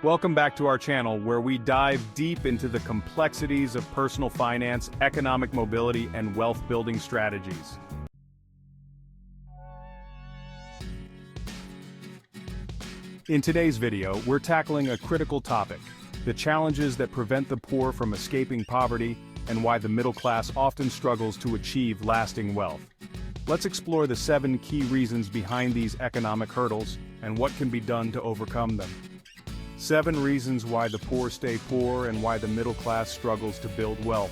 Welcome back to our channel where we dive deep into the complexities of personal finance, economic mobility, and wealth building strategies. In today's video, we're tackling a critical topic: the challenges that prevent the poor from escaping poverty and why the middle class often struggles to achieve lasting wealth. Let's explore the 7 key reasons behind these economic hurdles and what can be done to overcome them. 7 reasons why the poor stay poor and why the middle class struggles to build wealth.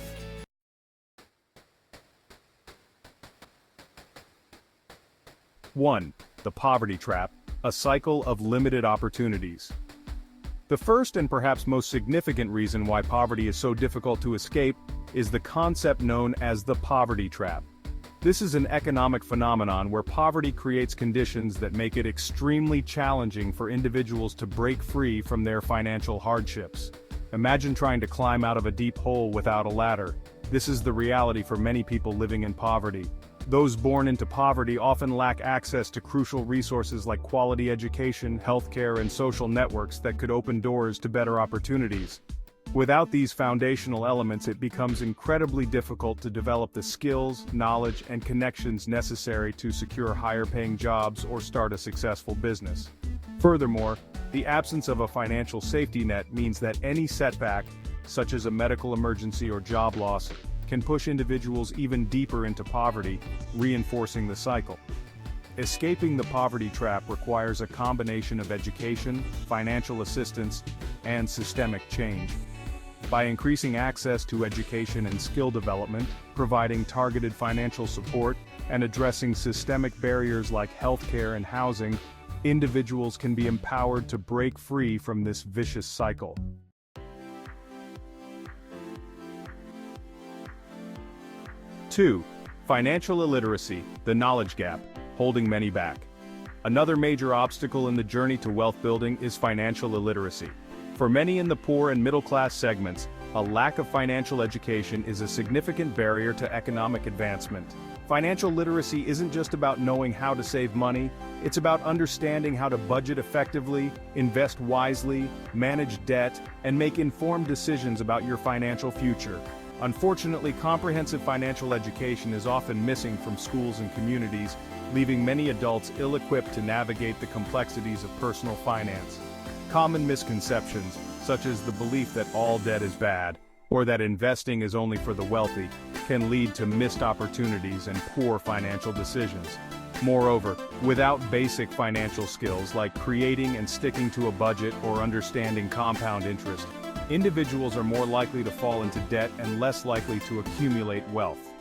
One, the poverty trap, a cycle of limited opportunities. The first and perhaps most significant reason why poverty is so difficult to escape is the concept known as the poverty trap. This is an economic phenomenon where poverty creates conditions that make it extremely challenging for individuals to break free from their financial hardships. Imagine trying to climb out of a deep hole without a ladder. This is the reality for many people living in poverty. Those born into poverty often lack access to crucial resources like quality education, healthcare, and social networks that could open doors to better opportunities. Without these foundational elements, it becomes incredibly difficult to develop the skills, knowledge, and connections necessary to secure higher-paying jobs or start a successful business. Furthermore, the absence of a financial safety net means that any setback, such as a medical emergency or job loss, can push individuals even deeper into poverty, reinforcing the cycle. Escaping the poverty trap requires a combination of education, financial assistance, and systemic change. By increasing access to education and skill development, providing targeted financial support, and addressing systemic barriers like healthcare and housing, individuals can be empowered to break free from this vicious cycle. 2. Financial illiteracy, the knowledge gap, holding many back. Another major obstacle in the journey to wealth building is financial illiteracy. For many in the poor and middle class segments, a lack of financial education is a significant barrier to economic advancement. Financial literacy isn't just about knowing how to save money, it's about understanding how to budget effectively, invest wisely, manage debt, and make informed decisions about your financial future. Unfortunately, comprehensive financial education is often missing from schools and communities, leaving many adults ill-equipped to navigate the complexities of personal finance. Common misconceptions, such as the belief that all debt is bad, or that investing is only for the wealthy, can lead to missed opportunities and poor financial decisions. Moreover, without basic financial skills like creating and sticking to a budget or understanding compound interest, individuals are more likely to fall into debt and less likely to accumulate wealth.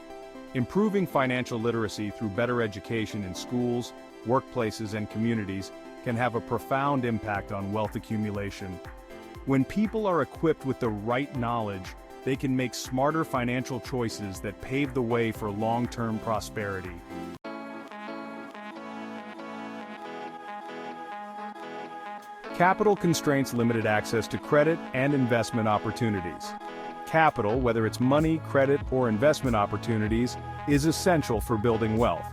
Improving financial literacy through better education in schools, workplaces, and communities can have a profound impact on wealth accumulation. When people are equipped with the right knowledge, they can make smarter financial choices that pave the way for long-term prosperity. Capital constraints limited access to credit and investment opportunities. Capital, whether it's money, credit, or investment opportunities, is essential for building wealth.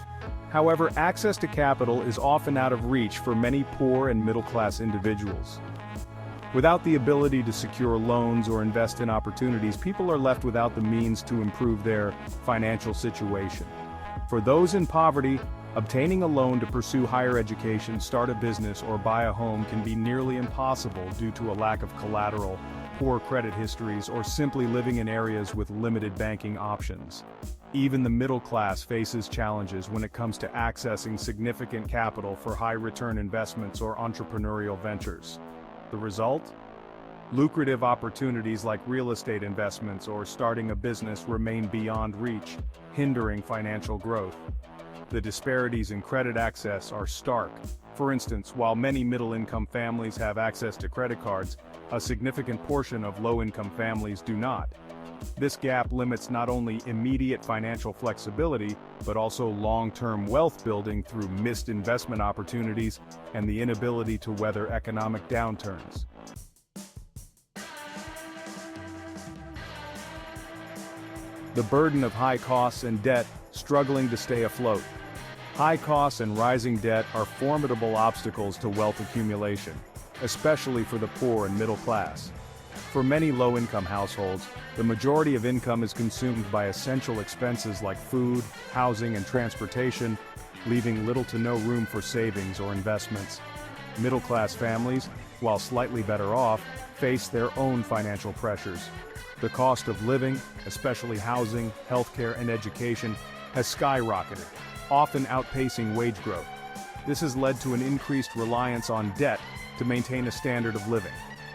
However, access to capital is often out of reach for many poor and middle-class individuals. Without the ability to secure loans or invest in opportunities, people are left without the means to improve their financial situation. For those in poverty, obtaining a loan to pursue higher education, start a business, or buy a home can be nearly impossible due to a lack of collateral, poor credit histories, or simply living in areas with limited banking options. Even the middle class faces challenges when it comes to accessing significant capital for high-return investments or entrepreneurial ventures. The result? Lucrative opportunities like real estate investments or starting a business remain beyond reach, hindering financial growth. The disparities in credit access are stark. For instance, while many middle-income families have access to credit cards, a significant portion of low-income families do not. This gap limits not only immediate financial flexibility, but also long-term wealth building through missed investment opportunities and the inability to weather economic downturns. The burden of high costs and debt, struggling to stay afloat. High costs and rising debt are formidable obstacles to wealth accumulation. especially for the poor and middle class. For many low-income households, the majority of income is consumed by essential expenses like food, housing, and transportation, leaving little to no room for savings or investments. Middle-class families, while slightly better off, face their own financial pressures. The cost of living, especially housing, healthcare, and education, has skyrocketed, often outpacing wage growth. This has led to an increased reliance on debt to maintain a standard of living.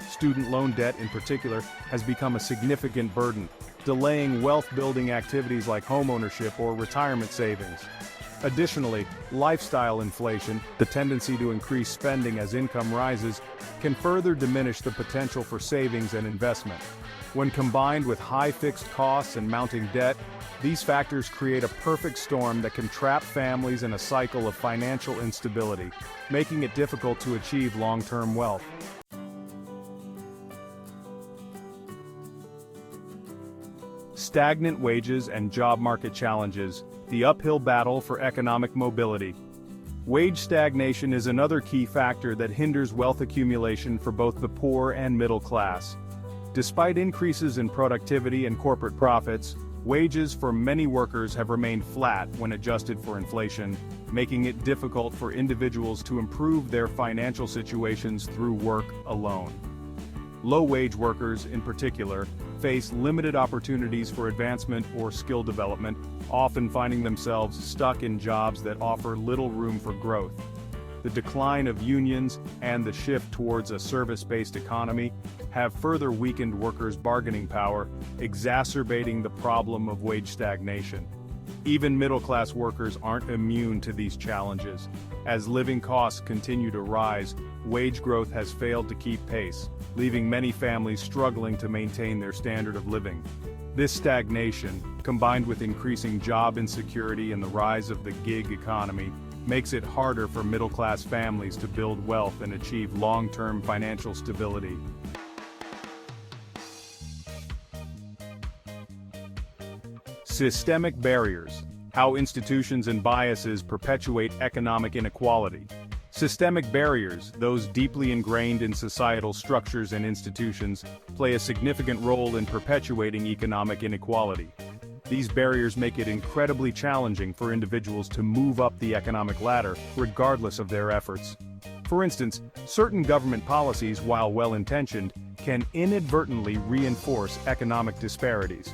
Student loan debt in particular has become a significant burden, delaying wealth-building activities like homeownership or retirement savings. Additionally, lifestyle inflation, the tendency to increase spending as income rises, can further diminish the potential for savings and investment. When combined with high fixed costs and mounting debt, these factors create a perfect storm that can trap families in a cycle of financial instability, making it difficult to achieve long-term wealth. Stagnant wages and job market challenges, the uphill battle for economic mobility. Wage stagnation is another key factor that hinders wealth accumulation for both the poor and middle class. Despite increases in productivity and corporate profits, wages for many workers have remained flat when adjusted for inflation, making it difficult for individuals to improve their financial situations through work alone. Low-wage workers, in particular, face limited opportunities for advancement or skill development, often finding themselves stuck in jobs that offer little room for growth. The decline of unions and the shift towards a service-based economy have further weakened workers' bargaining power, exacerbating the problem of wage stagnation. Even middle-class workers aren't immune to these challenges. As living costs continue to rise, wage growth has failed to keep pace, leaving many families struggling to maintain their standard of living. This stagnation, combined with increasing job insecurity and the rise of the gig economy, makes it harder for middle-class families to build wealth and achieve long-term financial stability. Systemic barriers: how institutions and biases perpetuate economic inequality. Systemic barriers, those deeply ingrained in societal structures and institutions, play a significant role in perpetuating economic inequality. These barriers make it incredibly challenging for individuals to move up the economic ladder, regardless of their efforts. For instance, certain government policies, while well-intentioned, can inadvertently reinforce economic disparities.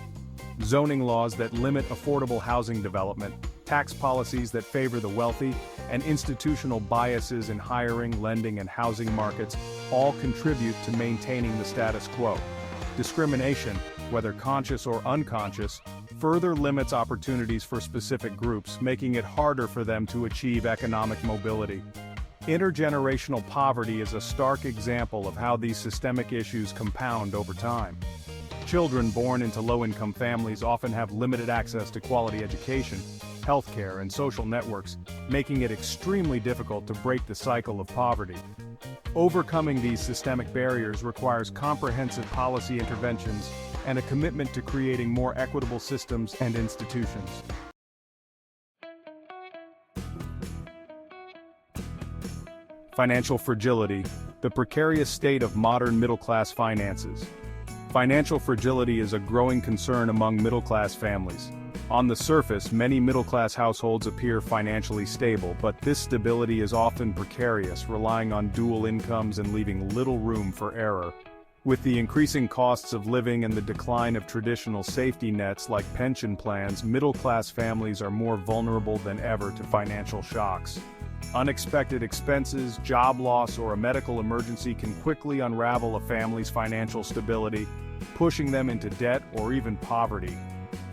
Zoning laws that limit affordable housing development, tax policies that favor the wealthy, and institutional biases in hiring, lending, and housing markets all contribute to maintaining the status quo. Discrimination, whether conscious or unconscious, further limits opportunities for specific groups, making it harder for them to achieve economic mobility. Intergenerational poverty is a stark example of how these systemic issues compound over time. Children born into low-income families often have limited access to quality education, healthcare, and social networks, making it extremely difficult to break the cycle of poverty. Overcoming these systemic barriers requires comprehensive policy interventions and a commitment to creating more equitable systems and institutions. Financial fragility: the precarious state of modern middle-class finances. Financial fragility is a growing concern among middle-class families. On the surface, many middle-class households appear financially stable, but this stability is often precarious, relying on dual incomes and leaving little room for error. With the increasing costs of living and the decline of traditional safety nets like pension plans, middle-class families are more vulnerable than ever to financial shocks. Unexpected expenses, job loss, or a medical emergency can quickly unravel a family's financial stability, pushing them into debt or even poverty.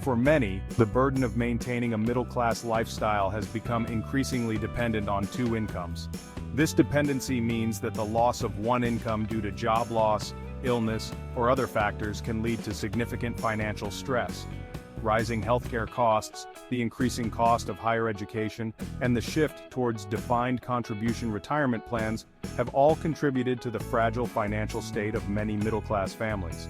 For many, the burden of maintaining a middle-class lifestyle has become increasingly dependent on two incomes. This dependency means that the loss of one income due to job loss, illness, or other factors can lead to significant financial stress. Rising healthcare costs, the increasing cost of higher education, and the shift towards defined contribution retirement plans have all contributed to the fragile financial state of many middle-class families.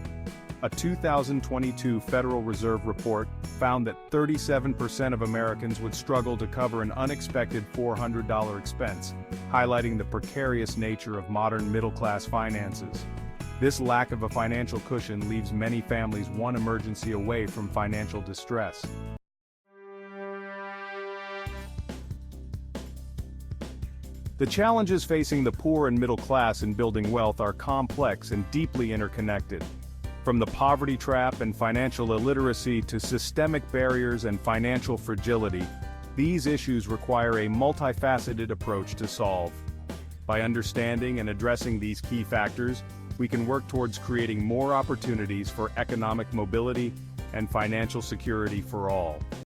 A 2022 Federal Reserve report found that 37% of Americans would struggle to cover an unexpected $400 expense, highlighting the precarious nature of modern middle-class finances. This lack of a financial cushion leaves many families one emergency away from financial distress. The challenges facing the poor and middle class in building wealth are complex and deeply interconnected. From the poverty trap and financial illiteracy to systemic barriers and financial fragility, these issues require a multifaceted approach to solve. By understanding and addressing these key factors, we can work towards creating more opportunities for economic mobility and financial security for all.